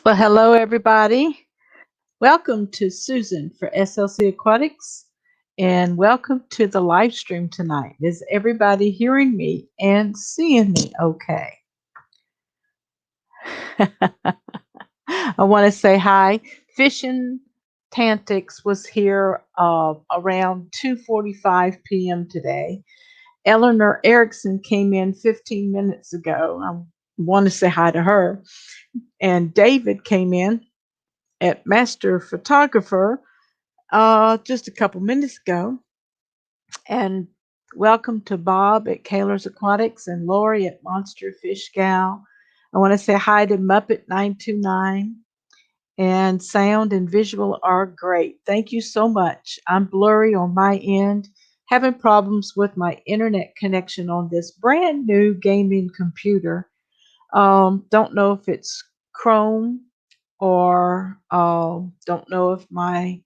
Well, hello, everybody. Welcome to Susan for SLC Aquatics, and welcome to the live stream tonight. Is everybody hearing me and seeing me okay? I want to say hi. Fishing Tantics was here around 2:45 p.m. today. Eleanor Erickson came in 15 minutes ago. I want to say hi to her. And David came in at Master Photographer just a couple minutes ago. And welcome to Bob at Kaler's Aquatics and Lori at Monster Fish Gal. I want to say hi to Muppet 929. And sound and visual are great. Thank you so much. I'm blurry on my end, having problems with my internet connection on this brand new gaming computer. Don't know if it's Chrome or don't know if my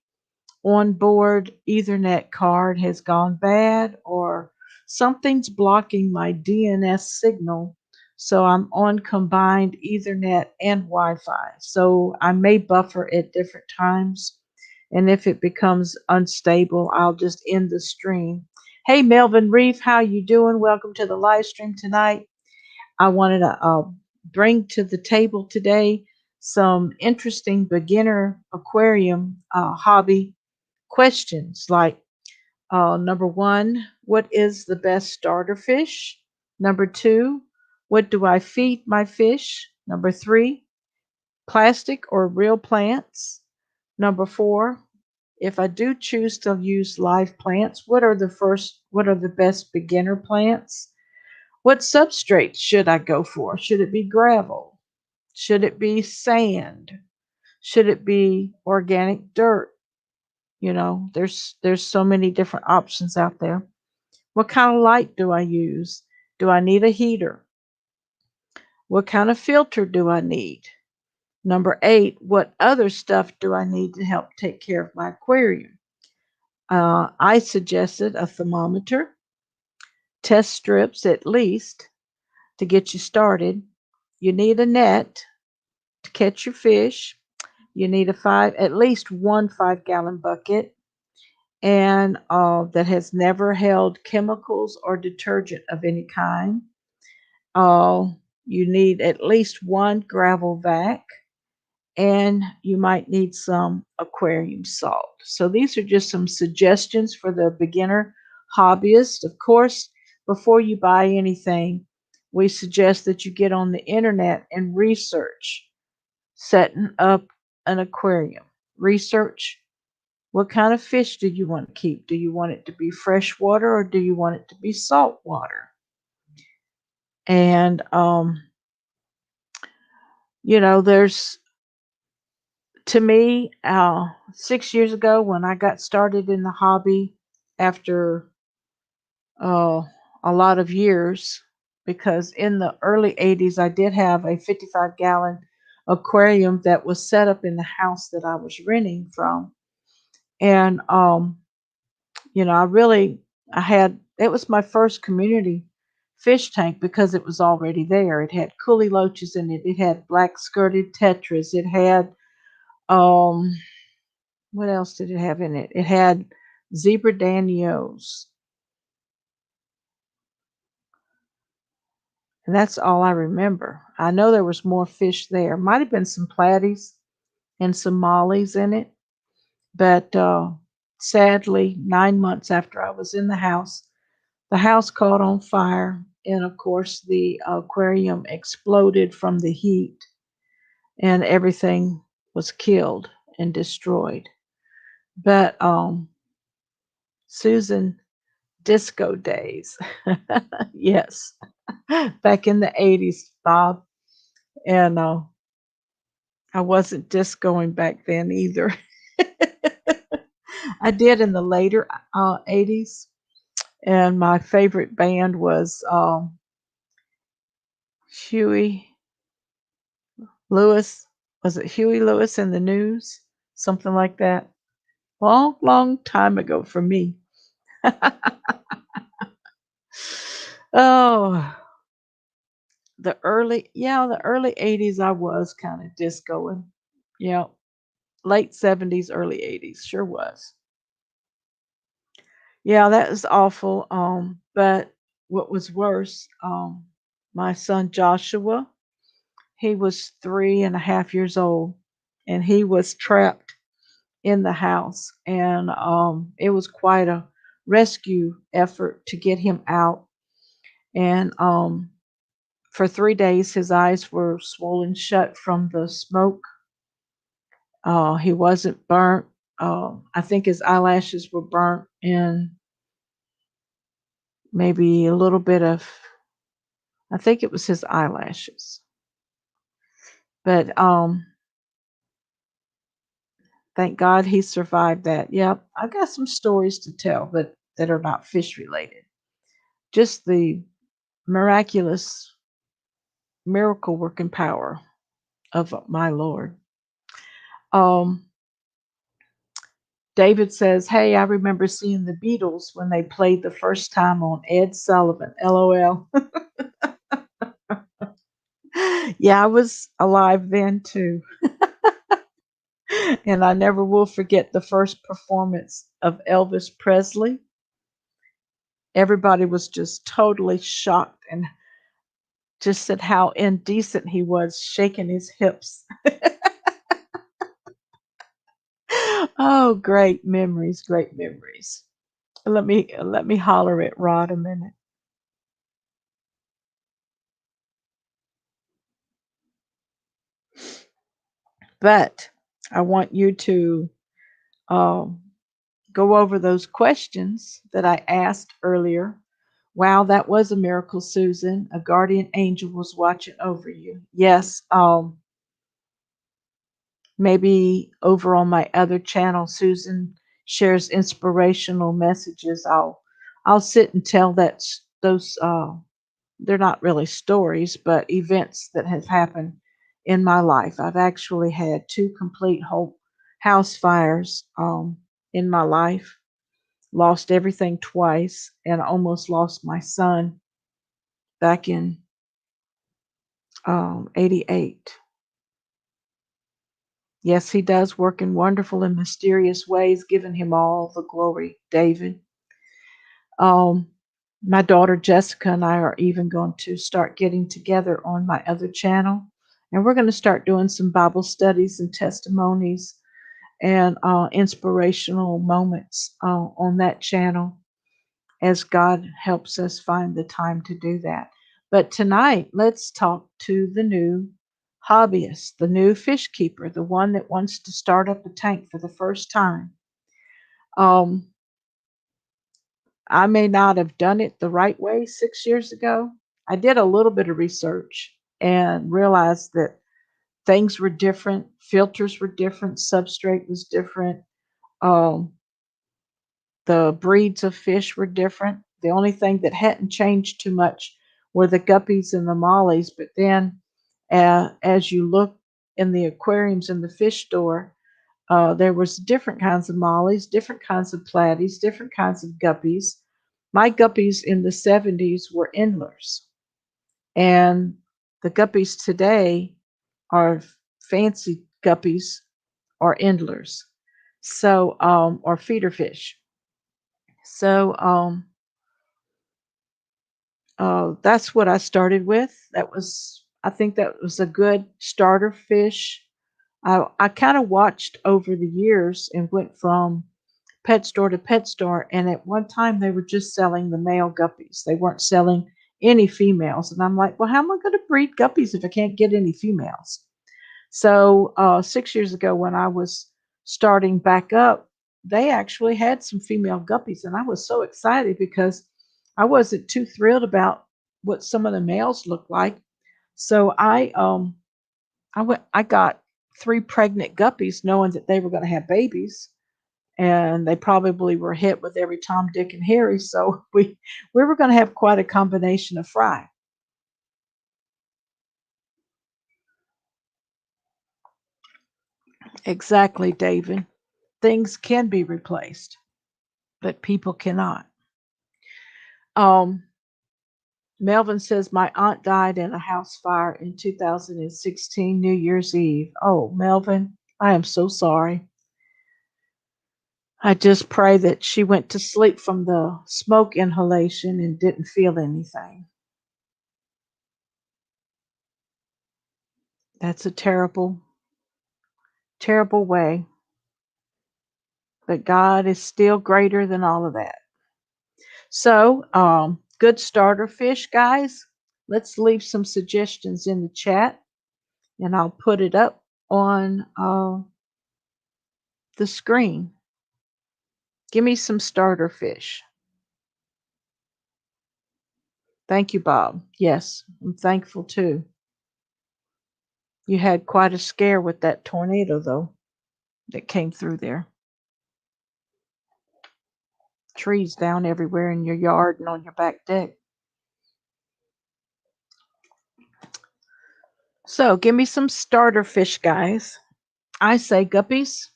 onboard Ethernet card has gone bad or something's blocking my DNS signal. So I'm on combined Ethernet and Wi Fi. So I may buffer at different times. And if it becomes unstable, I'll just end the stream. Hey, Melvin Reef, how you doing? Welcome to the live stream tonight. I wanted to bring to the table today some interesting beginner aquarium hobby questions like number one, what is the best starter fish? Number two, what do I feed my fish? Number three, plastic or real plants? Number four, if I do choose to use live plants, what are the best beginner plants? What substrate should I go for? Should it be gravel? Should it be sand? Should it be organic dirt? There's so many different options out there. What kind of light do I use? Do I need a heater? What kind of filter do I need? Number 8, what other stuff do I need to help take care of my aquarium? I suggested a thermometer, test strips at least to get you started. You need a net to catch your fish. You need at least one 5-gallon bucket, and that has never held chemicals or detergent of any kind. Uh, you need at least one gravel vac, and you might need some aquarium salt. So these are just some suggestions for the beginner hobbyist. Of course, before you buy anything, we suggest that you get on the internet and research setting up an aquarium. Research what kind of fish do you want to keep? Do you want it to be freshwater or do you want it to be saltwater? And there's to me, 6 years ago when I got started in the hobby after uh, a lot of years, because in the early 80s I did have a 55-gallon aquarium that was set up in the house that I was renting from, and I had it was my first community fish tank because it was already there. It had coolie loaches in it. It had black skirted tetras. It had um what else did it have in it? It had zebra danios. And that's all I remember. I know there was more fish there. Might have been some platies and some mollies in it, but sadly, 9 months after I was in the house caught on fire, and of course, the aquarium exploded from the heat, and everything was killed and destroyed. But Susan, disco days, yes, back in the 80s, Bob, and I wasn't discoing back then either. I did in the later 80s, and my favorite band was Huey Lewis. Was it Huey Lewis and the News? Something like that. Long, long time ago for me. Oh, the early 80s I was kind of discoing. Yeah, late 70s, early 80s, sure was. Yeah, that was awful. But what was worse, my son Joshua, he was 3.5 years old, and he was trapped in the house, and it was quite a rescue effort to get him out. And for 3 days, his eyes were swollen shut from the smoke. He wasn't burnt. I think his eyelashes were burnt, and maybe a little bit of, I think it was his eyelashes. But thank God he survived that. Yep, I've got some stories to tell, but that are not fish related. Just the miraculous miracle working power of my Lord. Um, David says, "Hey, I remember seeing the Beatles when they played the first time on Ed Sullivan." LOL. Yeah, I was alive then too. And I never will forget the first performance of Elvis Presley. Everybody was just totally shocked and just said how indecent he was, shaking his hips. Oh, great memories, great memories. Let me holler at Rod a minute. But I want you to um, go over those questions that I asked earlier. Wow, that was a miracle, Susan. A guardian angel was watching over you. Yes, maybe over on my other channel, Susan shares inspirational messages. I'll sit and tell those they're not really stories, but events that have happened in my life. I've actually had two complete whole house fires in my life, lost everything twice, and almost lost my son back in 88. Yes, he does work in wonderful and mysterious ways, giving him all the glory, David. Um, my daughter Jessica and I are even going to start getting together on my other channel, and we're going to start doing some Bible studies and testimonies and inspirational moments on that channel as God helps us find the time to do that. But tonight, let's talk to the new hobbyist, the new fish keeper, the one that wants to start up a tank for the first time. Um, I may not have done it the right way 6 years ago. I did a little bit of research and realized that things were different, filters were different, substrate was different, um, the breeds of fish were different. The only thing that hadn't changed too much were the guppies and the mollies. But then, as you look in the aquariums in the fish store, there was different kinds of mollies, different kinds of platies, different kinds of guppies. My guppies in the 70s were endlers, and the guppies today are fancy guppies or endlers, so or feeder fish. So that's what I started with. I think that was a good starter fish. I kind of watched over the years and went from pet store to pet store. And at one time, they were just selling the male guppies. They weren't selling any females. And I'm like, well, how am I going to breed guppies if I can't get any females? So 6 years ago, when I was starting back up, they actually had some female guppies, and I was so excited because I wasn't too thrilled about what some of the males looked like. So I got three pregnant guppies, knowing that they were going to have babies, and they probably were hit with every Tom, Dick, and Harry. So we were going to have quite a combination of fry. Exactly, David. Things can be replaced, but people cannot. Um, Melvin says, my aunt died in a house fire in 2016, New Year's Eve. Oh, Melvin, I am so sorry. I just pray that she went to sleep from the smoke inhalation and didn't feel anything. That's a terrible, terrible way. But God is still greater than all of that. So, good starter fish, guys. Let's leave some suggestions in the chat and I'll put it up on the screen. Give me some starter fish. Thank you, Bob. Yes, I'm thankful too. You had quite a scare with that tornado, though, that came through there. Trees down everywhere in your yard and on your back deck. So, give me some starter fish, guys. I say guppies,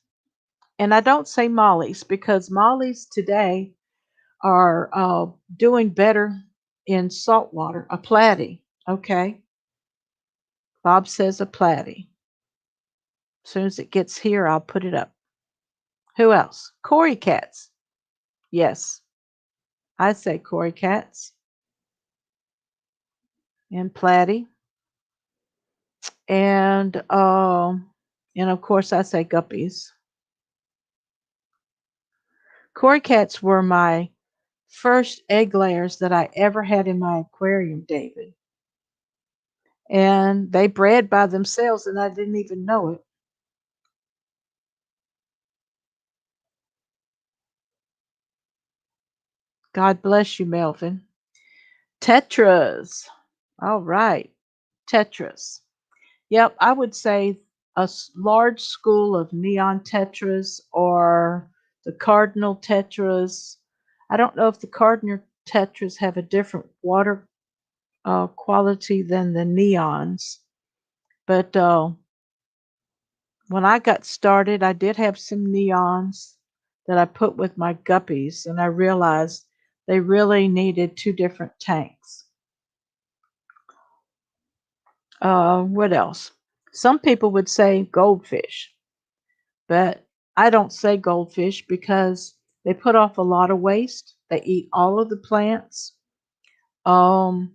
and I don't say mollies because mollies today are doing better in saltwater. A platy, okay? Bob says a platy. As soon as it gets here, I'll put it up. Who else? Cory cats. Yes, I say Cory cats and platy, and of course I say guppies. Cory cats were my first egg layers that I ever had in my aquarium, David, and they bred by themselves, and I didn't even know it. God bless you, Melvin. Tetras. All right, tetras. Yep, I would say a large school of neon tetras or the cardinal tetras. I don't know if the cardinal tetras have a different water quality than the neons, but when I got started, I did have some neons that I put with my guppies, and I realized they really needed two different tanks. What else? Some people would say goldfish, but I don't say goldfish because they put off a lot of waste. They eat all of the plants. Um,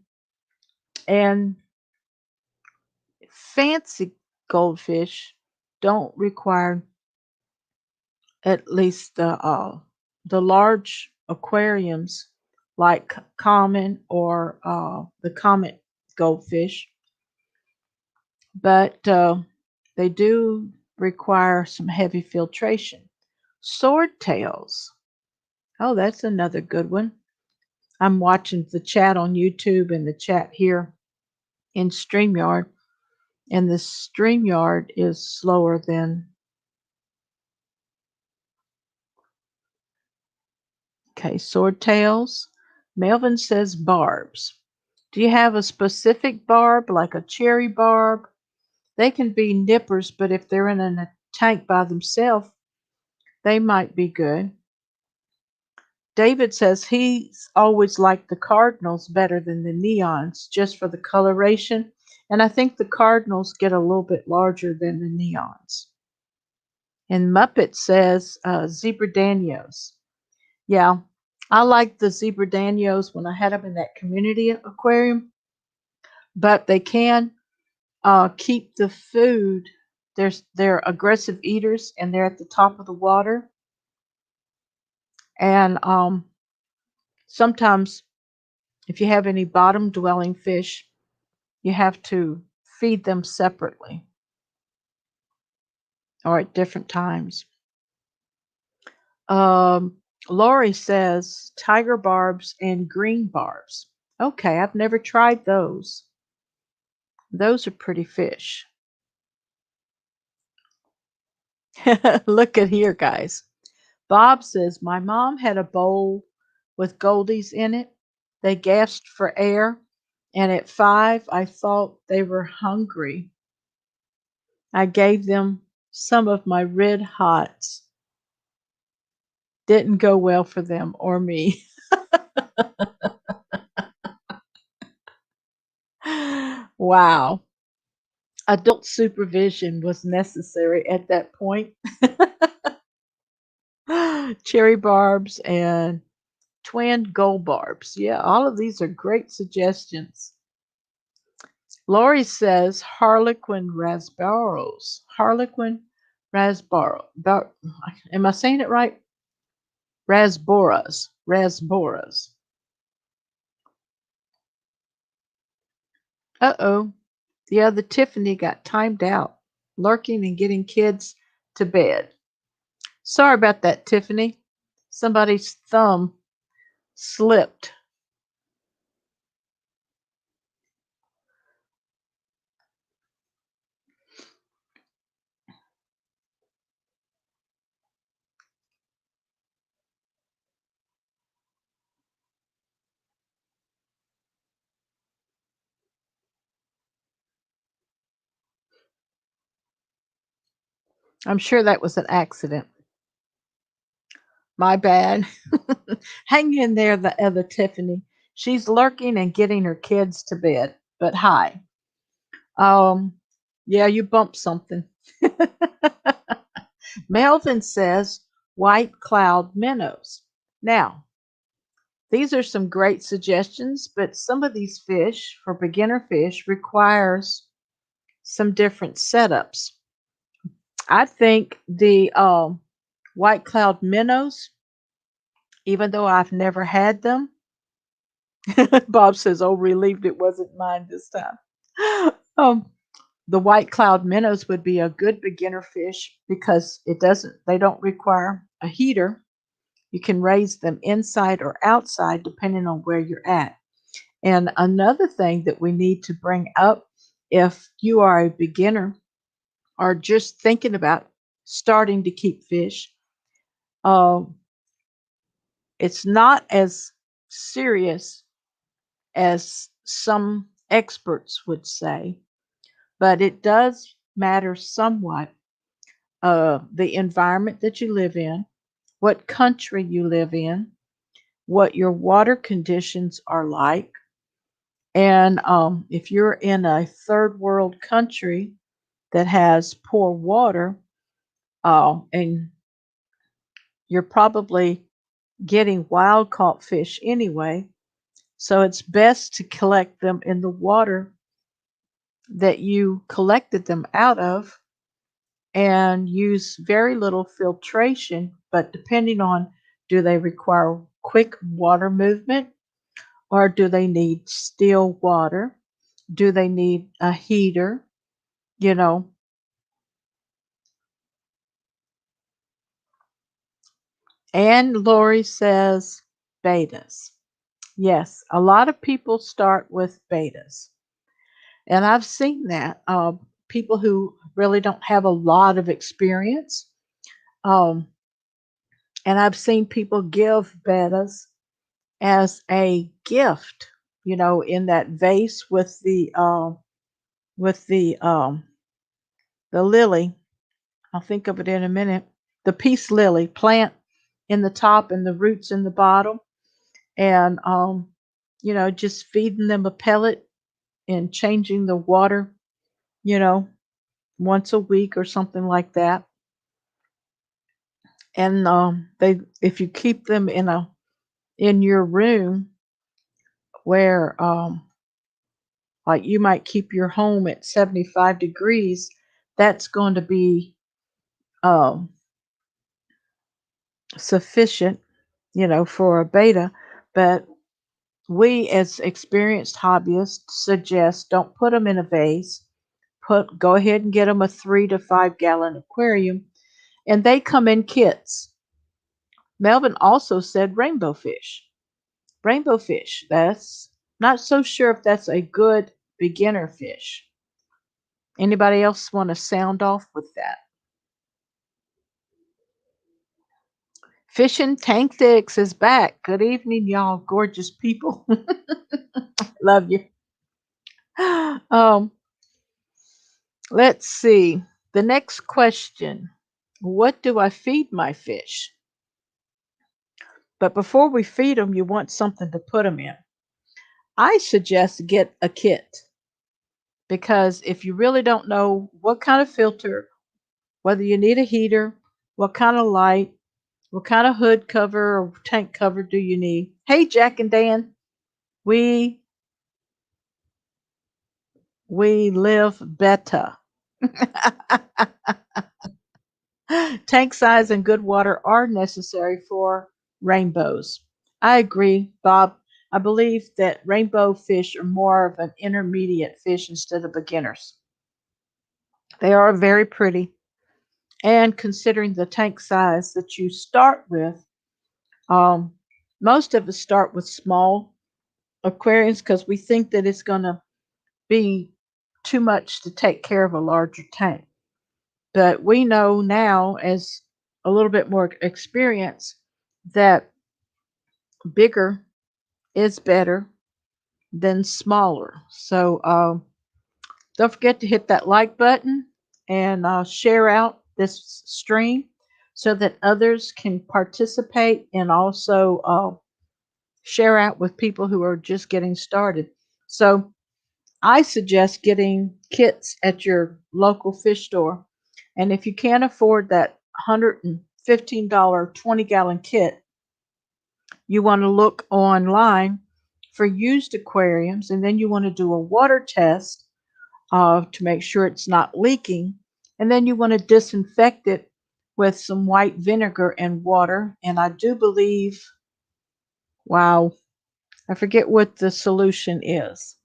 and fancy goldfish don't require at least the large aquariums like common or the comet goldfish, but they do require some heavy filtration. Swordtails. Oh, that's another good one. I'm watching the chat on YouTube and the chat here in StreamYard, and the StreamYard is slower than. Okay, swordtails. Melvin says barbs. Do you have a specific barb, like a cherry barb? They can be nippers, but if they're in a tank by themselves, they might be good. David says he's always liked the cardinals better than the neons, just for the coloration. And I think the cardinals get a little bit larger than the neons. And Muppet says zebra danios. Yeah, I like the zebra danios when I had them in that community aquarium, but they can keep the food. They're aggressive eaters, and they're at the top of the water. And sometimes, if you have any bottom dwelling fish, you have to feed them separately or at different times. Um, Lori says tiger barbs and green barbs. Okay, I've never tried those. Those are pretty fish. Look at here, guys. Bob says my mom had a bowl with goldies in it. They gasped for air, and at 5, I thought they were hungry. I gave them some of my red hots. Didn't go well for them or me. Wow. Adult supervision was necessary at that point. Cherry barbs and twin gold barbs. Yeah, all of these are great suggestions. Lori says Harlequin raspberries. Harlequin raspberry. Am I saying it right? Rasboras. Rasboras. Uh-oh. Yeah, the Tiffany got timed out, lurking and getting kids to bed. Sorry about that, Tiffany. Somebody's thumb slipped. I'm sure that was an accident. My bad. Hang in there, the other Tiffany. She's lurking and getting her kids to bed. But hi. Um, yeah, you bumped something. Melvin says white cloud minnows. Now, these are some great suggestions, but some of these fish for beginner fish requires some different setups. I think the white cloud minnows, even though I've never had them, Bob says, "Oh, relieved it wasn't mine this time." Um, the white cloud minnows would be a good beginner fish because they don't require a heater. You can raise them inside or outside depending on where you're at. And another thing that we need to bring up, if you are a beginner or just thinking about starting to keep fish, um, it's not as serious as some experts would say, but it does matter somewhat, the environment that you live in, what country you live in, what your water conditions are like. And if you're in a third world country that has poor water, and you're probably getting wild caught fish anyway, so it's best to collect them in the water that you collected them out of and use very little filtration. But depending on, do they require quick water movement or do they need still water? Do they need a heater? You know, and Lori says betas. Yes, a lot of people start with betas. And I've seen that. People who really don't have a lot of experience. Um, and I've seen people give betas as a gift, in that vase with the lily. I'll think of it in a minute. The peace lily plant in the top and the roots in the bottom, and just feeding them a pellet and changing the water, you know, once a week or something like that. And they, if you keep them in your room where like you might keep your home at 75 degrees, that's going to be um, sufficient, for a beta. But we, as experienced hobbyists, suggest don't put them in a vase. Go ahead and get them a 3 to 5 gallon aquarium, and they come in kits. Melvin also said rainbow fish. Rainbow fish. That's not so sure if that's a good beginner fish. Anybody else want to sound off with that? Fishing Tank is back. Good evening, y'all gorgeous people. Love you. Um, let's see. The next question. What do I feed my fish? But before we feed them, you want something to put them in. I suggest get a kit. because if you really don't know what kind of filter, whether you need a heater, what kind of light, what kind of hood cover or tank cover do you need? Hey, Jack and Dan, we we live better. Tank size and good water are necessary for rainbows. I agree, Bob. I believe that rainbow fish are more of an intermediate fish instead of beginners. They are very pretty, and considering the tank size that you start with, um, most of us start with small aquariums because we think that it's going to be too much to take care of a larger tank. But we know now, as a little bit more experience, that bigger is better than smaller. So don't forget to hit that like button and share out this stream so that others can participate and also share out with people who are just getting started. So I suggest getting kits at your local fish store. And if you can't afford that $115 20-gallon kit, you want to look online for used aquariums, and then you want to do a water test to make sure it's not leaking. And then you want to disinfect it with some white vinegar and water. And I do believe, wow, I forget what the solution is.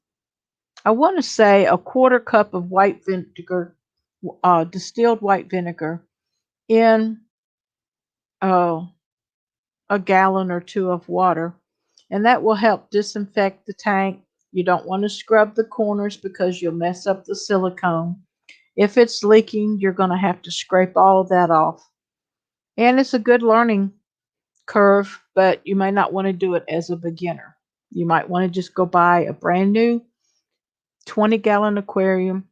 I want to say a quarter cup of white vinegar, distilled white vinegar, in uh, a gallon or two of water, and that will help disinfect the tank. You don't want to scrub the corners because you'll mess up the silicone. If it's leaking, you're going to have to scrape all of that off. And it's a good learning curve, but you might not want to do it as a beginner. You might want to just go buy a brand new 20-gallon aquarium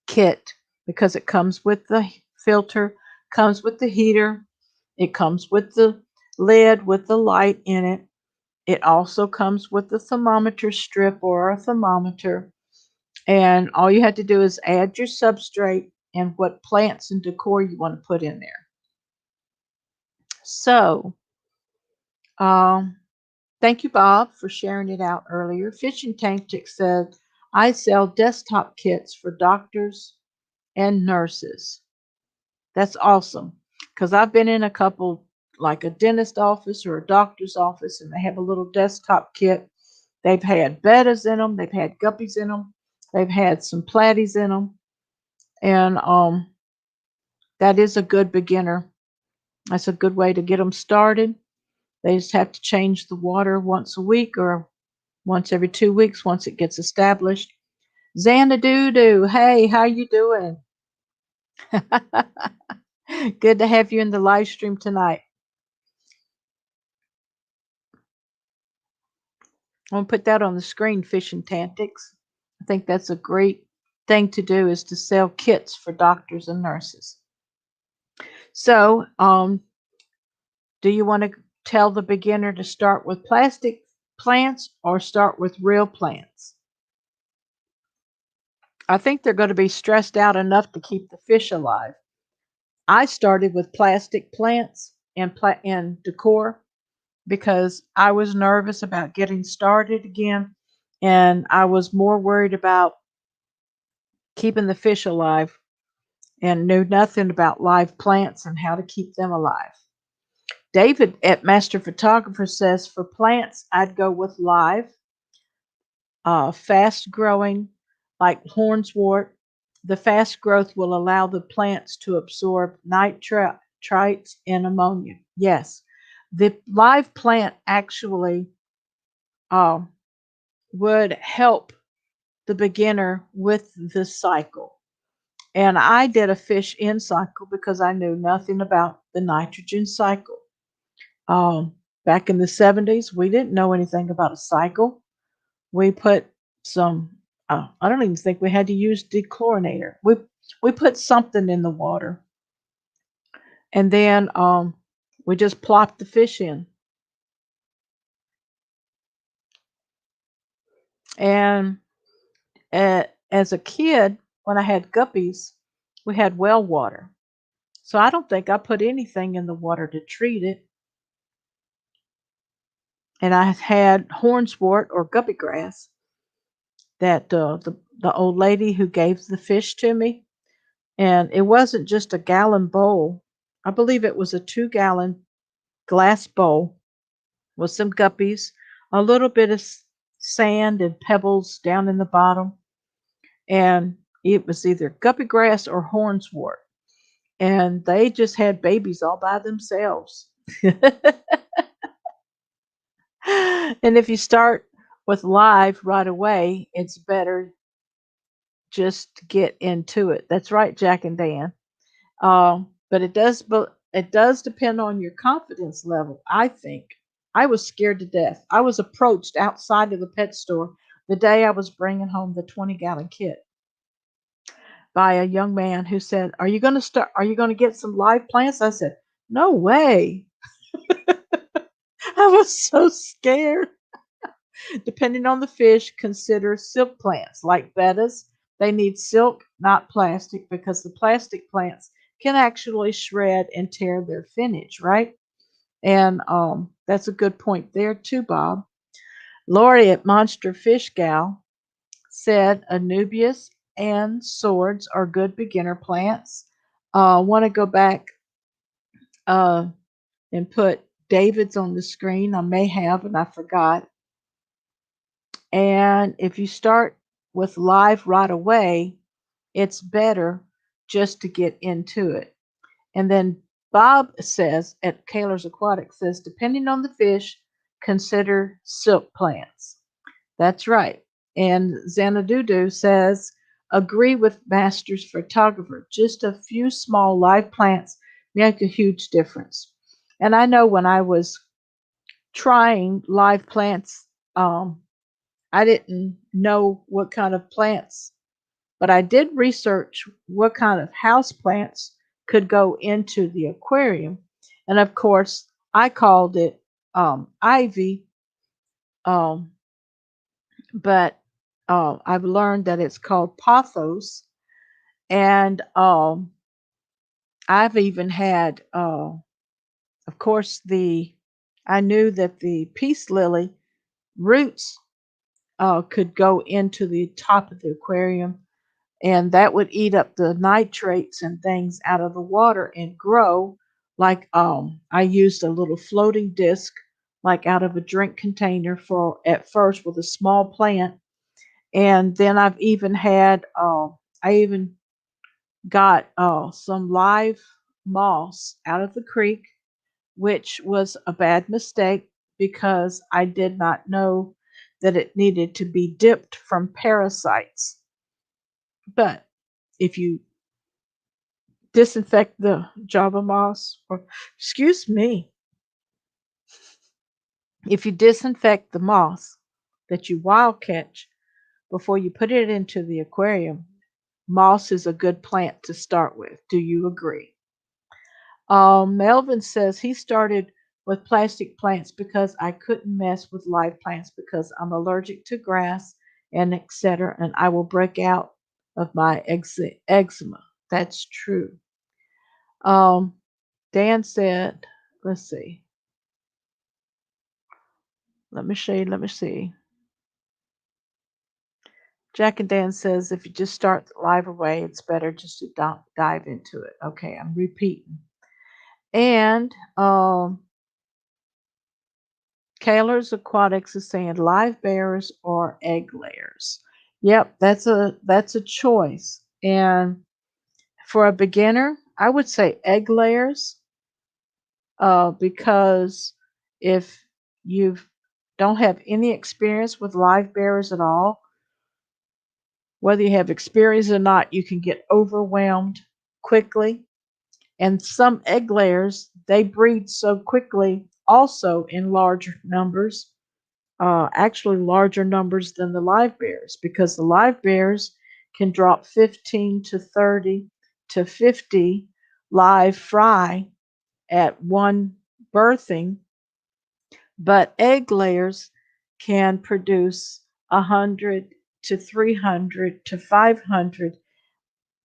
kit because it comes with the filter, comes with the heater, it comes with the lid with the light in it. It also comes with a thermometer strip or a thermometer. And all you have to do is add your substrate and what plants and decor you want to put in there. So, um, thank you, Bob, for sharing it out earlier. Fishing Tank said, I sell desktop kits for doctors and nurses. That's awesome. Because I've been in a couple, like a dentist office or a doctor's office, and they have a little desktop kit. They've had bettas in them, they've had guppies in them, they've had some platies in them, and that is a good beginner. That's a good way to get them started. They just have to change the water once a week or once every 2 weeks once it gets established. Xanadu, hey, how you doing? Good to have you in the live stream tonight. I'm gonna put that on the screen, Fishing Tantics. I think that's a great thing to do is to sell kits for doctors and nurses. So, do you want to tell the beginner to start with plastic plants or start with real plants? I think they're going to be stressed out enough to keep the fish alive. I started with plastic plants and decor because I was nervous about getting started again, and I was more worried about keeping the fish alive and knew nothing about live plants and how to keep them alive. David at Master Photographer says for plants, I'd go with live, fast growing, like hornswort. The fast growth will allow the plants to absorb nitrites and ammonia. Yes, the live plant actually uh, would help the beginner with the cycle. And I did a fish in cycle because I knew nothing about the nitrogen cycle. Um, Back in the 70s, we didn't know anything about a cycle. We put some, I don't even think we had to use dechlorinator. We put something in the water, and then we just plopped the fish in. And as a kid, when I had guppies, we had well water. So I don't think I put anything in the water to treat it. And I had hornswort or guppy grass that the old lady who gave the fish to me, and it wasn't just a gallon bowl. I believe it was a 2-gallon glass bowl with some guppies, a little bit of sand and pebbles down in the bottom, and it was either guppy grass or hornswort, and they just had babies all by themselves. And if you start with live right away, it's better just to get into it. That's right, Jack and Dan. But it does depend on your confidence level. I think I was scared to death. I was approached outside of the pet store the day I was bringing home the 20-gallon kit by a young man who said, "Are you going to start? Are you going to get some live plants?" I said, "No way." I was so scared. Depending on the fish, consider silk plants like bettas. They need silk, not plastic, because the plastic plants can actually shred and tear their finish, right? And that's a good point there too, Bob. Lori at Monster Fish Gal said Anubias and swords are good beginner plants. Want to go back uh, and put David's on the screen. I may have, and I forgot. And if you start with live right away, it's better just to get into it. And then Bob says at Kaler's Aquatics says, depending on the fish, consider silk plants. That's right. And Xanadudu says, agree with Master's photographer. Just a few small live plants make a huge difference. And I know when I was trying live plants, I didn't know what kind of plants, but I did research what kind of house plants could go into the aquarium. And of course, I called it ivy, um, but I've learned that it's called pothos. And I've even had, of course, I knew that the peace lily roots could go into the top of the aquarium, and that would eat up the nitrates and things out of the water and grow. Like I used a little floating disc like out of a drink container for at first with a small plant, and then I even got some live moss out of the creek, which was a bad mistake because I did not know that it needed to be dipped from parasites. But if you disinfect the Java moss, or excuse me, if you disinfect the moss that you wild catch before you put it into the aquarium, moss is a good plant to start with. Do you agree? Melvin says he started with plastic plants because I couldn't mess with live plants because I'm allergic to grass and etc. And I will break out of my eczema. That's true. Um, Dan said, let's see. Let me see. Jack and Dan says if you just start live away, it's better just to dive into it. Okay, I'm repeating. And Kaler's Aquatics is saying live bearers or egg layers. Yep, that's a choice. And for a beginner, I would say egg layers, because if you don't have any experience with live bearers at all, whether you have experience or not, you can get overwhelmed quickly. And some egg layers, they breed so quickly also in larger numbers, actually larger numbers than the live bears, because the live bears can drop 15 to 30 to 50 live fry at one birthing, but egg layers can produce 100 to 300 to 500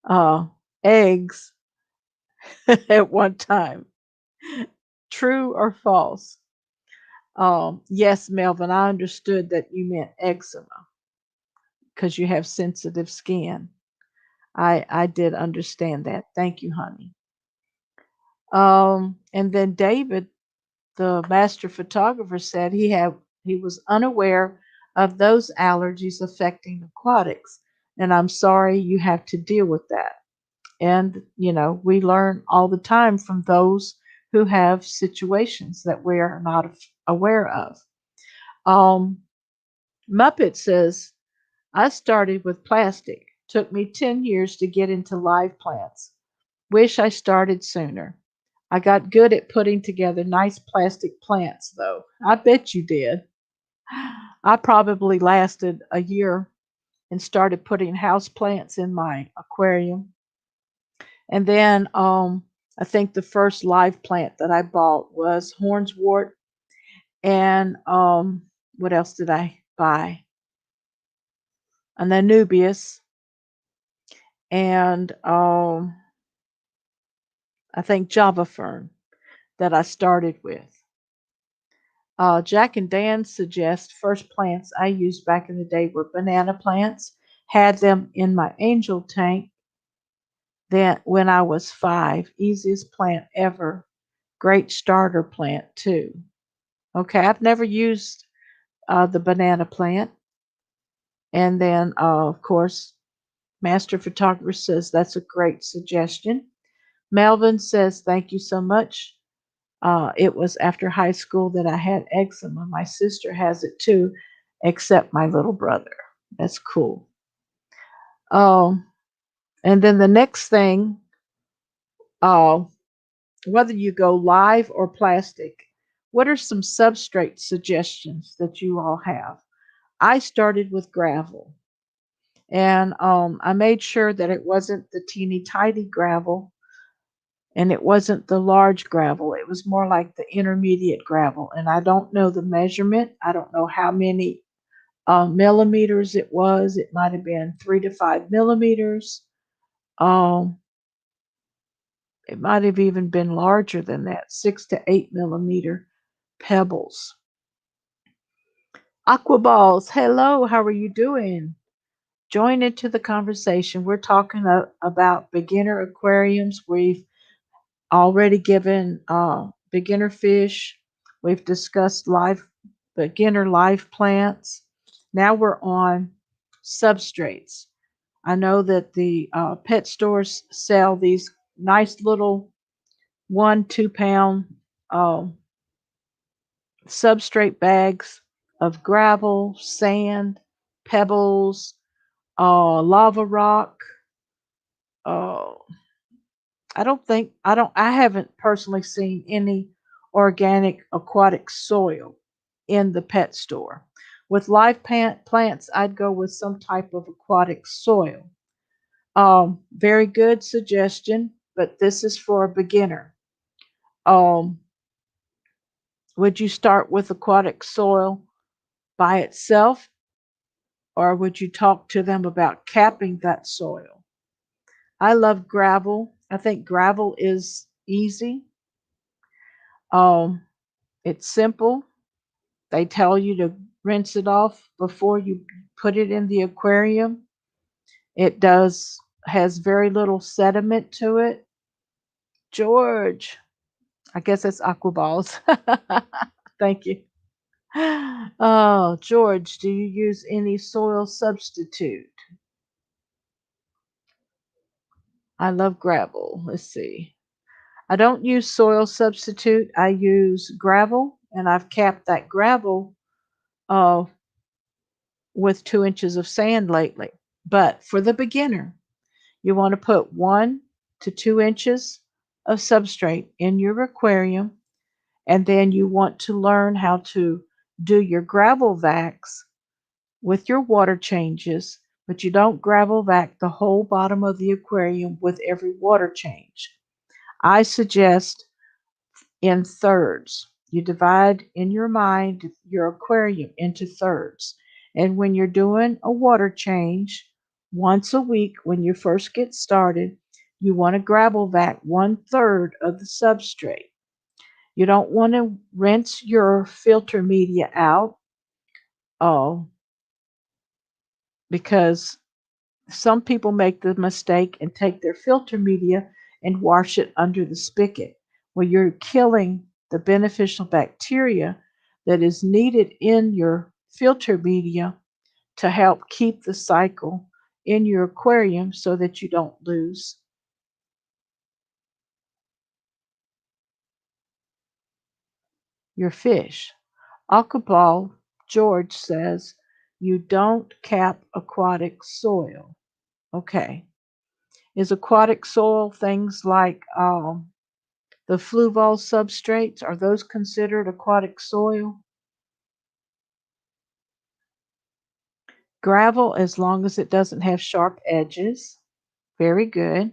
uh, eggs at one time. True or false? Yes, Melvin, I understood that you meant eczema because you have sensitive skin. I did understand that. Thank you, honey. And then David, the master photographer, said he was unaware of those allergies affecting aquatics, and I'm sorry you have to deal with that. And we learn all the time from those who have situations that we are not aware of. Um, Muppet says, I started with plastic. Took me 10 years to get into live plants. Wish I started sooner. I got good at putting together nice plastic plants, though. I bet you did. I probably lasted a year and started putting house plants in my aquarium. And then I think the first live plant that I bought was hornswort. And what else did I buy? An Anubias. And I think Java fern that I started with. Jack and Dan suggest first plants I used back in the day were banana plants. Had them in my angel tank then when I was 5. Easiest plant ever. Great starter plant too. Okay, I've never used the banana plant. And then, of course, Master Photographer says that's a great suggestion. Melvin says thank you so much. It was after high school that I had eczema. My sister has it too, except my little brother. That's cool. Um, and then the next thing, uh, whether you go live or plastic, what are some substrate suggestions that you all have? I started with gravel, and I made sure that it wasn't the teeny tiny gravel and it wasn't the large gravel. It was more like the intermediate gravel. And I don't know the measurement. I don't know how many millimeters it was. It might have been 3 to 5 millimeters. Um, it might have even been larger than that, 6 to 8 millimeter pebbles. Aquaballs, hello, how are you doing? Join into the conversation. We're talking about beginner aquariums. We've already given beginner fish. We've discussed beginner live plants. Now we're on substrates. I know that the pet stores sell these nice little 1, 2 pound uh, substrate bags of gravel, sand, pebbles, lava rock. Uh, I haven't personally seen any organic aquatic soil in the pet store. With live plants, I'd go with some type of aquatic soil. Very good suggestion, but this is for a beginner. Um, would you start with aquatic soil by itself, or would you talk to them about capping that soil? I love gravel. I think gravel is easy. Um, it's simple. They tell you to rinse it off before you put it in the aquarium. It has very little sediment to it. George, I guess that's aquaballs. Thank you. Oh, George, do you use any soil substitute? I love gravel. Let's see. I don't use soil substitute. I use gravel, and I've capped that gravel uh, with 2 inches of sand lately. But for the beginner, you want to put 1 to 2 inches of substrate in your aquarium, and then you want to learn how to do your gravel vacs with your water changes, but you don't gravel vac the whole bottom of the aquarium with every water change. I suggest in thirds. You divide in your mind your aquarium into thirds. And when you're doing a water change once a week when you first get started, you want to gravel vac 1/3 of the substrate. You don't want to rinse your filter media out uh, because some people make the mistake and take their filter media and wash it under the spigot. Well, you're killing the beneficial bacteria that is needed in your filter media to help keep the cycle in your aquarium so that you don't lose your fish. Aquaball George says you don't cap aquatic soil. Okay. Is aquatic soil things like the fluval substrates? Are those considered aquatic soil? Gravel, as long as it doesn't have sharp edges. Very good.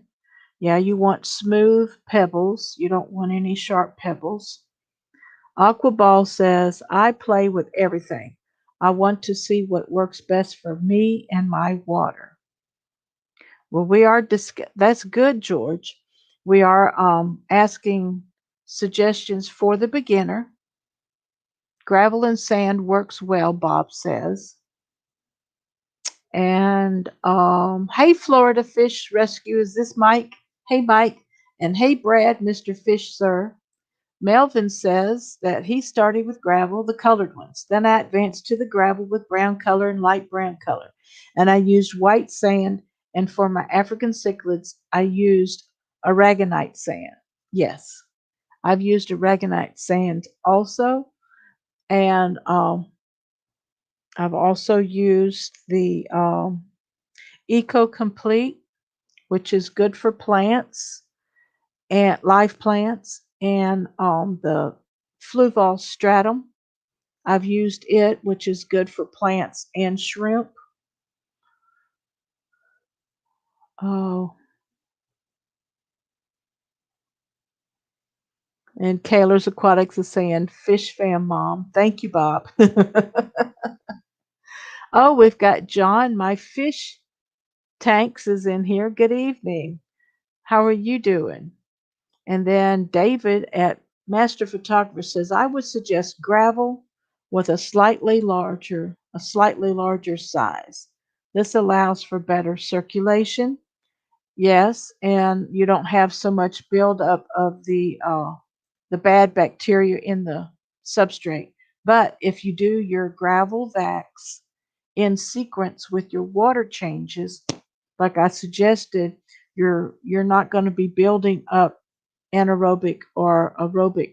Yeah, you want smooth pebbles. You don't want any sharp pebbles. Aquaball says, I play with everything. I want to see what works best for me and my water. Well, that's good, George. We are asking suggestions for the beginner. Gravel and sand works well, Bob says. And hey, Florida Fish Rescue, is this Mike? Hey, Mike. And hey, Brad, Mr. Fish, sir. Melvin says that he started with gravel, the colored ones. Then I advanced to the gravel with brown color and light brown color. And I used white sand. And for my African cichlids, I used aragonite sand. Yes, I've used aragonite sand also. And I've also used the Eco Complete, which is good for plants and live plants, and the Fluval Stratum. I've used it, which is good for plants and shrimp. Oh, and Kaler's Aquatics is saying, Fish Fam Mom. Thank you, Bob. Oh, we've got John, my fish tanks, is in here. Good evening. How are you doing? And then David at Master Photographer says, I would suggest gravel with a slightly larger size. This allows for better circulation. Yes, and you don't have so much buildup of the bad bacteria in the substrate. But if you do your gravel vacs in sequence with your water changes, like I suggested, you're not going to be building up anaerobic or aerobic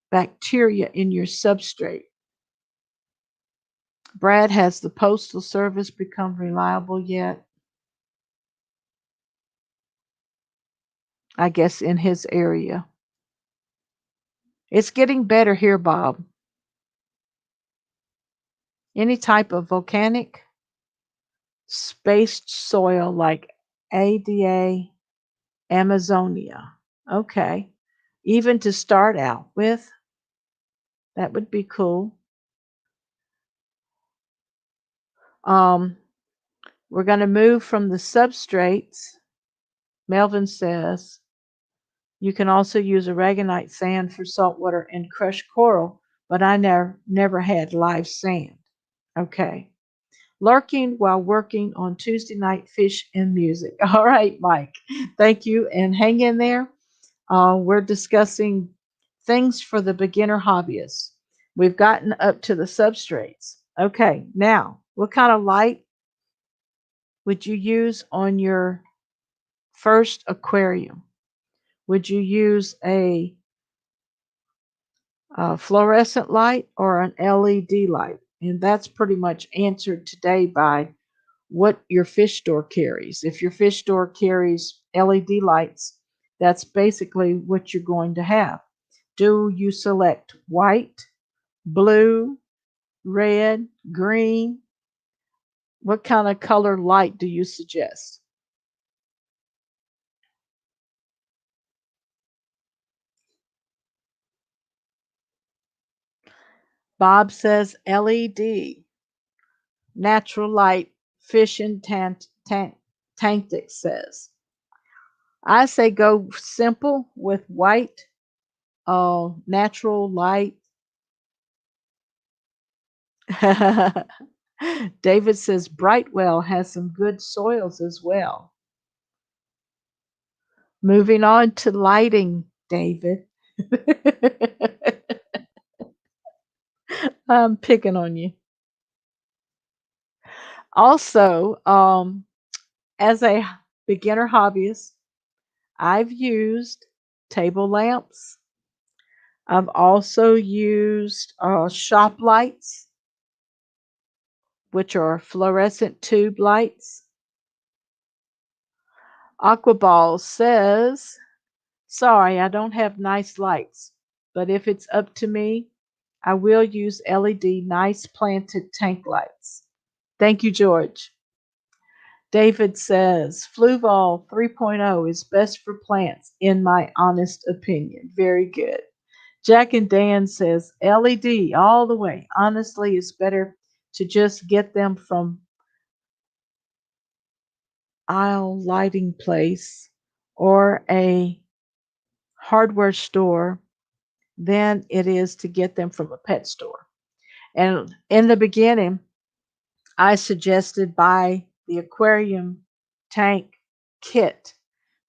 bacteria in your substrate. Brad, has the postal service become reliable yet? I guess in his area. It's getting better here, Bob. Any type of volcanic spaced soil like ADA Amazonia. Okay. Even to start out with, that would be cool. Um, we're going to move from the substrates. Melvin says you can also use aragonite sand for saltwater and crushed coral, but I never had live sand. Okay. Lurking while working on Tuesday night fish and music. All right, Mike. Thank you, and hang in there. We're discussing things for the beginner hobbyist. We've gotten up to the substrates. Okay, now, what kind of light would you use on your first aquarium? Would you use a fluorescent light or an LED light? And that's pretty much answered today by what your fish store carries. If your fish store carries LED lights, that's basically what you're going to have. Do you select white, blue, red, green? What kind of color light do you suggest? Bob says LED. Natural light fishing tank says. I say go simple with white, natural light. David says Brightwell has some good soils as well. Moving on to lighting, David. I'm picking on you. Also, as a beginner hobbyist, I've used table lamps. I've also used shop lights, which are fluorescent tube lights. Aquaball says, sorry, I don't have nice lights, but if it's up to me, I will use LED nice planted tank lights. Thank you, George. David says, Fluval 3.0 is best for plants, in my honest opinion. Very good. Jack and Dan says, LED all the way. Honestly, it's better to just get them from aisle lighting place or a hardware store than it is to get them from a pet store. And in the beginning, I suggested buy the aquarium tank kit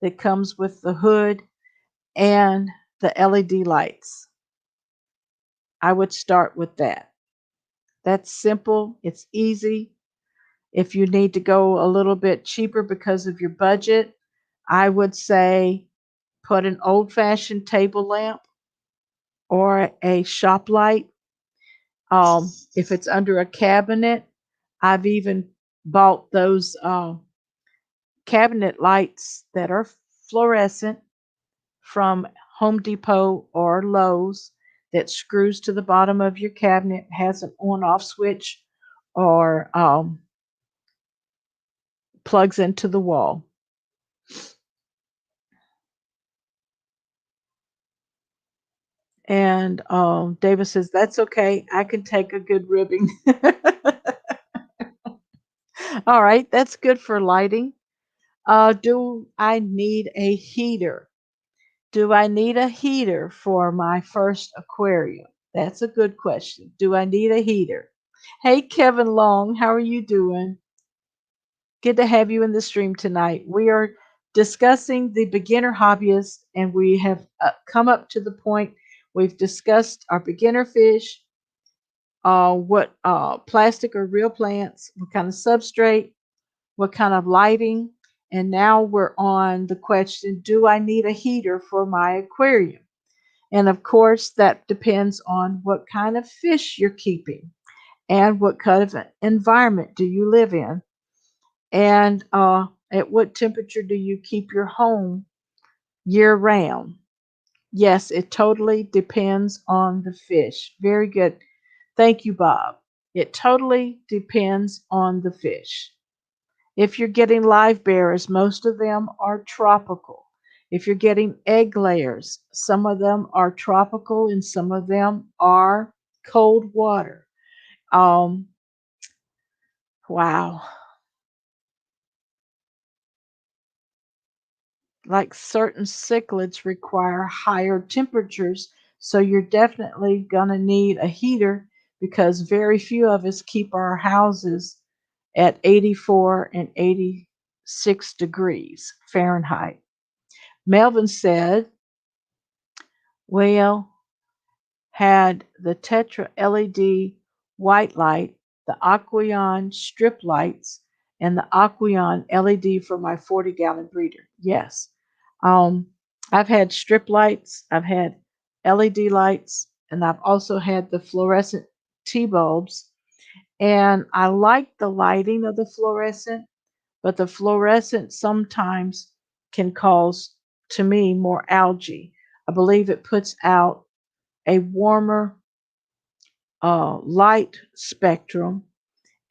that comes with the hood and the LED lights. I would start with that. That's simple, it's easy. If you need to go a little bit cheaper because of your budget, I would say put an old fashioned table lamp or a shop light. If it's under a cabinet, I've even bought those cabinet lights that are fluorescent from Home Depot or Lowe's that screws to the bottom of your cabinet, has an on off switch, or plugs into the wall. And David says, that's okay. I can take a good ribbing. All right, that's good for lighting. Do I need a heater? Do I need a heater for my first aquarium? That's a good question. Do I need a heater? Hey, Kevin Long, how are you doing? Good to have you in the stream tonight. We are discussing the beginner hobbyist, and we have come up to the point we've discussed our beginner fish, what plastic or real plants, what kind of substrate, what kind of lighting, and now we're on the question, do I need a heater for my aquarium? And of course, that depends on what kind of fish you're keeping and what kind of environment do you live in, and at what temperature do you keep your home year round. Yes, it totally depends on the fish. Very good. Thank you, Bob. It totally depends on the fish. If you're getting live bearers, most of them are tropical. If you're getting egg layers, some of them are tropical and some of them are cold water. Um, wow. Like certain cichlids require higher temperatures, so you're definitely going to need a heater because very few of us keep our houses at 84 and 86 degrees Fahrenheit. Melvin said, well, had the Tetra LED white light, the Aqueon strip lights, and the Aqueon LED for my 40-gallon breeder. Yes. Um, I've had strip lights, I've had LED lights, and I've also had the fluorescent T bulbs. And I like the lighting of the fluorescent, but the fluorescent sometimes can cause, to me, more algae. I believe it puts out a warmer light spectrum,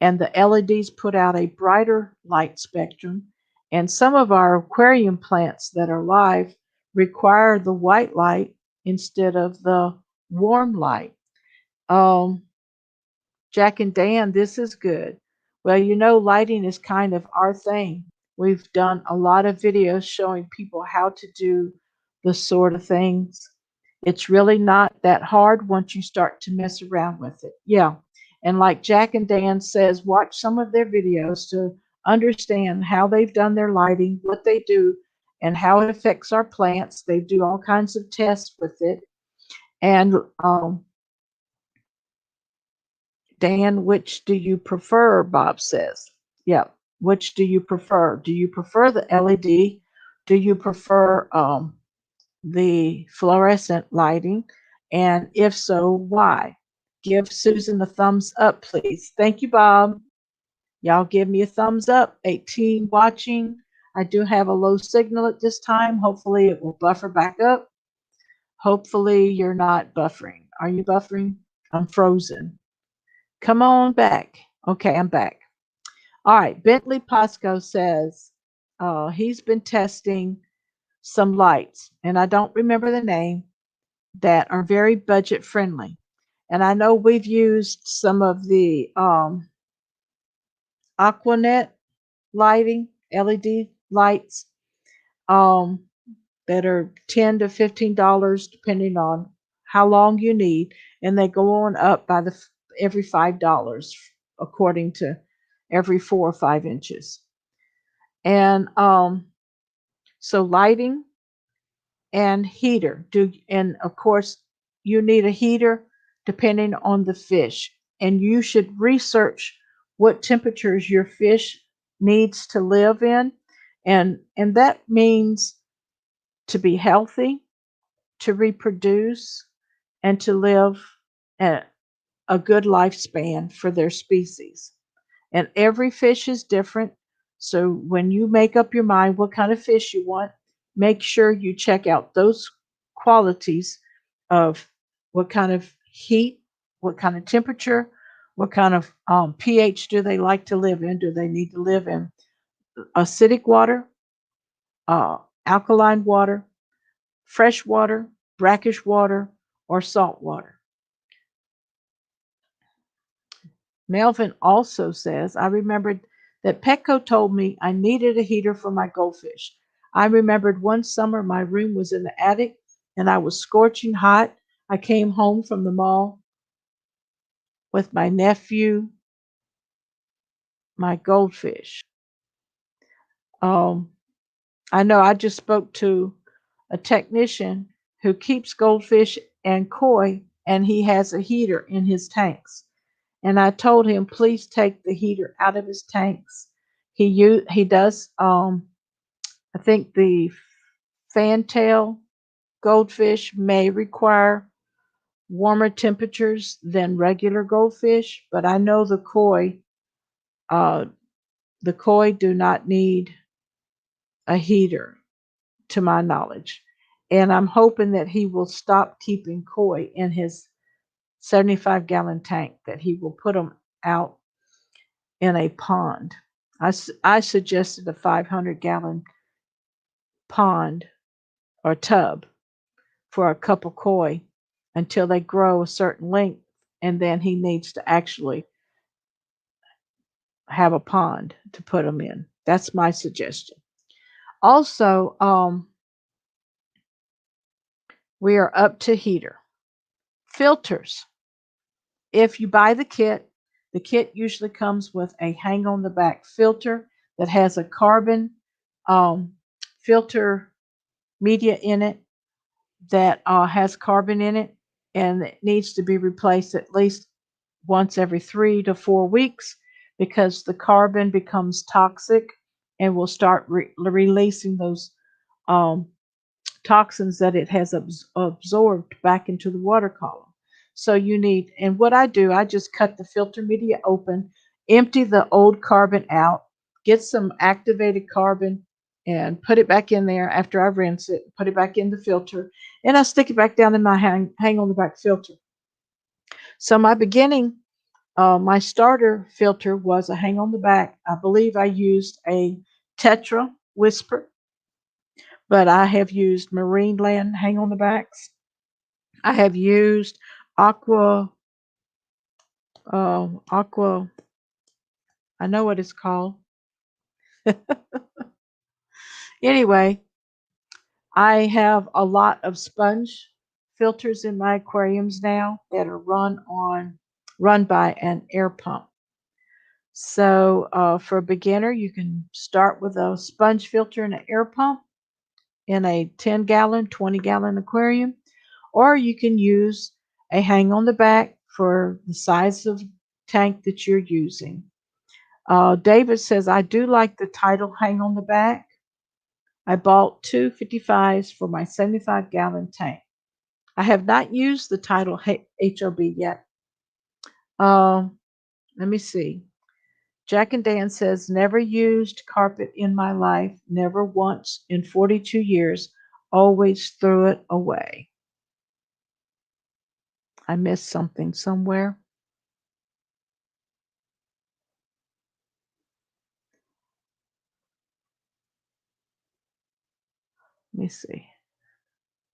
and the LEDs put out a brighter light spectrum. And some of our aquarium plants that are live require the white light instead of the warm light. Um, Jack and Dan, this is good. Well, you know, lighting is kind of our thing. We've done a lot of videos showing people how to do the sort of things. It's really not that hard once you start to mess around with it. Yeah. And like Jack and Dan says, watch some of their videos to understand how they've done their lighting, what they do, and how it affects our plants. They do all kinds of tests with it. And Dan, which do you prefer? Bob says. Yeah. Which do you prefer? Do you prefer the LED? Do you prefer the fluorescent lighting? And if so, why? Give Susan a thumbs up, please. Thank you, Bob. Y'all give me a thumbs up. 18 watching. I do have a low signal at this time. Hopefully, it will buffer back up. Hopefully, you're not buffering. Are you buffering? I'm frozen. Come on back. Okay, I'm back. All right. Bentley Pasco says he's been testing some lights, and I don't remember the name, that are very budget friendly. And I know we've used some of the Aquanet lighting, LED lights, um, that are $10 to $15 depending on how long you need, and they go on up by the every $5 according to every 4 or 5 inches. And so lighting and heater do, and of course you need a heater depending on the fish, and you should research what temperatures your fish needs to live in, and that means to be healthy, to reproduce, and to live a, a good lifespan for their species. And every fish is different. So when you make up your mind what kind of fish you want, make sure you check out those qualities of what kind of heat, what kind of temperature, what kind of pH do they like to live in? Do they need to live in acidic water, uh, alkaline water, fresh water, brackish water, or salt water? Melvin also says, I remembered that Petco told me I needed a heater for my goldfish. I remembered one summer my room was in the attic and I was scorching hot. I came home from the mall with my nephew, my goldfish. Um, I know I just spoke to a technician who keeps goldfish and koi, and he has a heater in his tanks. And I told him, please take the heater out of his tanks. He does. I think the fantail goldfish may require warmer temperatures than regular goldfish, but I know uh, the koi do not need a heater, to my knowledge. And I'm hoping that he will stop keeping koi in his 75-gallon tank, that he will put them out in a pond. I suggested a 500-gallon pond or tub for a couple koi until they grow a certain length, and then he needs to actually have a pond to put them in. That's my suggestion. Also, we are up to heater. Filters. If you buy the kit usually comes with a hang on the back filter that has a carbon um, filter media in it that has carbon in it, and it needs to be replaced at least once every 3 to 4 weeks because the carbon becomes toxic and will start releasing those um, toxins that it has absorbed back into the water column. So you need, and what I do, I just cut the filter media open, empty the old carbon out, get some activated carbon, and put it back in there after I rinse it, put it back in the filter, and I stick it back down in my hang on the back filter. So my beginning, my starter filter was a hang on the back. I believe I used a Tetra Whisper, but I have used Marine Land hang on the backs. I have used Aqua, Aqua, I know what it's called. Anyway, I have a lot of sponge filters in my aquariums now that are run by an air pump. So for a beginner, you can start with a sponge filter and an air pump in a 10-gallon, 20-gallon aquarium, or you can use a hang on the back for the size of tank that you're using. David says, I do like the title hang on the back. I bought two 55s for my 75-gallon tank. I have not used the title HOB yet. Let me see. Jack and Dan says, never used carpet in my life, never once in 42 years, always threw it away. I missed something somewhere. Let me see.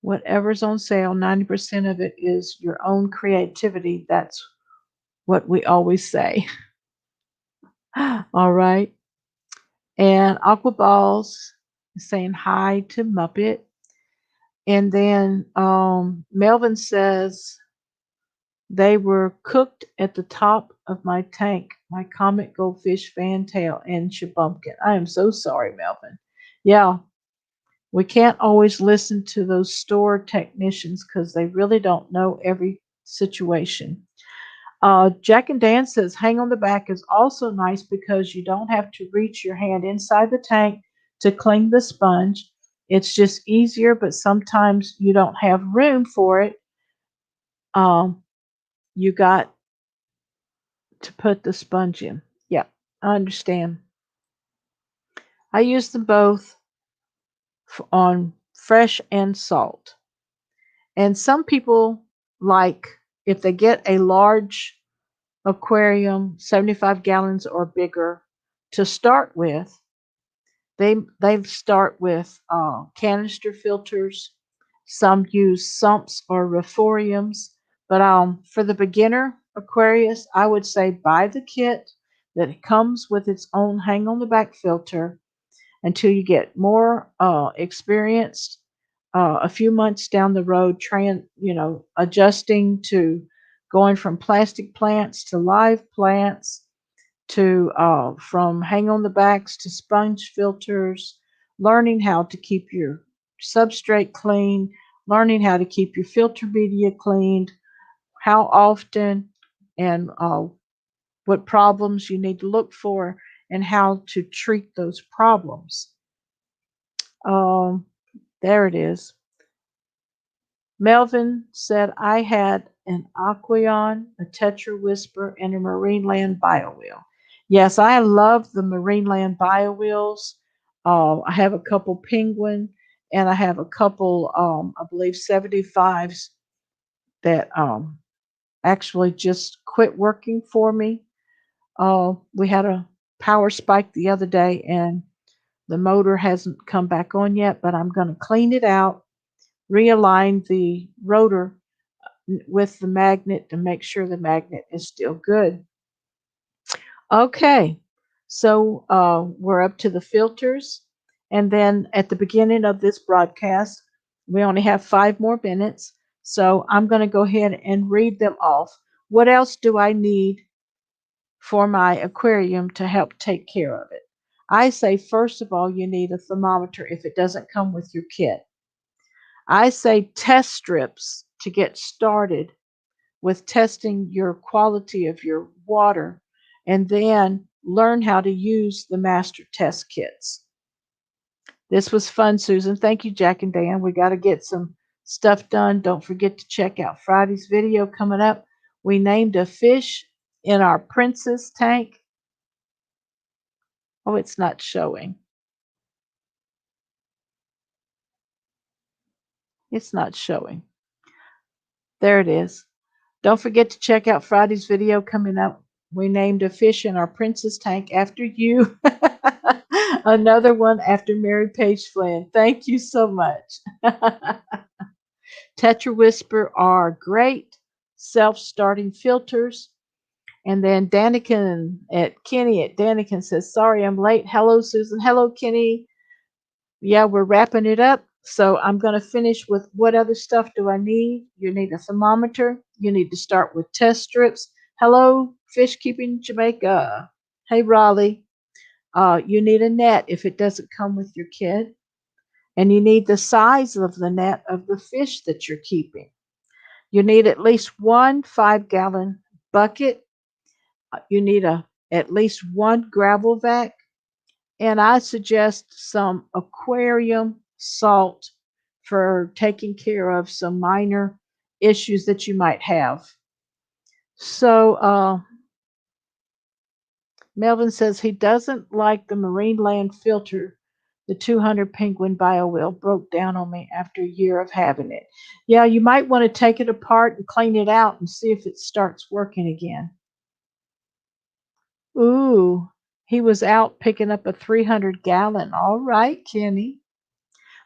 Whatever's on sale, 90% of it is your own creativity. That's what we always say. All right. And Aqua Balls is saying hi to Muppet. And then Melvin says they were cooked at the top of my tank, my comet goldfish fantail and shabumpkin. I am so sorry, Melvin. Yeah, we can't always listen to those store technicians because they really don't know every situation. Jack and Dan says hang on the back is also nice because you don't have to reach your hand inside the tank to clean the sponge. It's just easier, but sometimes you don't have room for it. You got to put the sponge in. Yeah, I understand. I use them both on fresh and salt. And some people like if they get a large aquarium, 75 gallons or bigger, to start with, they start with canister filters. Some use sumps or rephoriums. But for the beginner Aquarius, I would say buy the kit that comes with its own hang on the back filter until you get more experienced. A few months down the road, adjusting to going from plastic plants to live plants to from hang on the backs to sponge filters, learning how to keep your substrate clean, learning how to keep your filter media cleaned, how often, and what problems you need to look for, and how to treat those problems. Um, there it is. Melvin said I had an Aqueon, a Tetra Whisper, and a Marineland BioWheel. Yes, I love the Marineland BioWheels. I have a couple Penguin, and I have a couple, I believe, 75s that actually just quit working for me. We had a power spike the other day, and the motor hasn't come back on yet, but I'm going to clean it out, realign the rotor with the magnet to make sure the magnet is still good. Okay, so we're up to the filters. And then at the beginning of this broadcast, we only have 5 more minutes. So I'm going to go ahead and read them off. What else do I need for my aquarium to help take care of it? I say, first of all, you need a thermometer if it doesn't come with your kit. I say test strips to get started with testing your quality of your water, and then learn how to use the master test kits. This was fun, Susan. Thank you, Jack and Dan. We got to get some stuff done. Don't forget to check out Friday's video coming up. We named a fish in our princess tank. Oh, it's not showing. It's not showing. There it is. Don't forget to check out Friday's video coming up. We named a fish in our princess tank after you. Another one after Mary Page Flynn. Thank you so much. Tetra Whisper are great self-starting filters, And then Daniken at Kenny at Daniken says, sorry I'm late. Hello, Susan. Hello, Kenny. Yeah, we're wrapping it up. So I'm going to finish with what other stuff do I need? You need a thermometer. You need to start with test strips. Hello, Fish Keeping Jamaica. Hey, Raleigh. You need a net if it doesn't come with your kit. And you need the size of the net of the fish that you're keeping. You need at least one 5-gallon bucket. You need at least one gravel vac. And I suggest some aquarium salt for taking care of some minor issues that you might have. So, Melvin says he doesn't like the marine land filter. The 200 penguin biowheel broke down on me after a year of having it. Yeah, you might want to take it apart and clean it out and see if it starts working again. Ooh, he was out picking up a 300-gallon. All right, Kenny.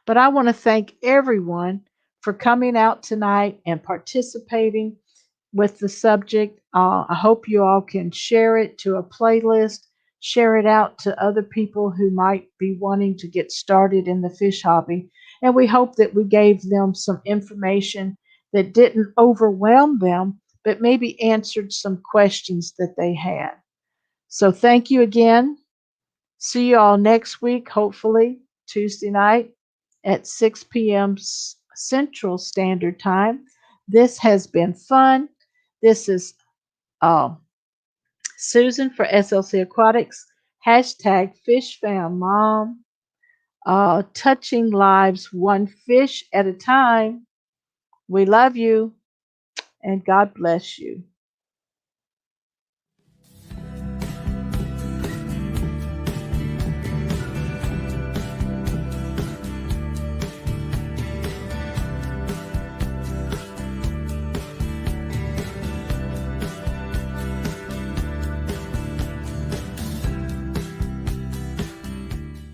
But I want to thank everyone for coming out tonight and participating with the subject. I hope you all can share it to a playlist, share it out to other people who might be wanting to get started in the fish hobby. And we hope that we gave them some information that didn't overwhelm them, but maybe answered some questions that they had. So thank you again. See you all next week, hopefully Tuesday night at 6 p.m. Central Standard Time. This has been fun. This is uh, Susan for SLC Aquatics. Hashtag Fishfam Mom. Touching lives one fish at a time. We love you and God bless you.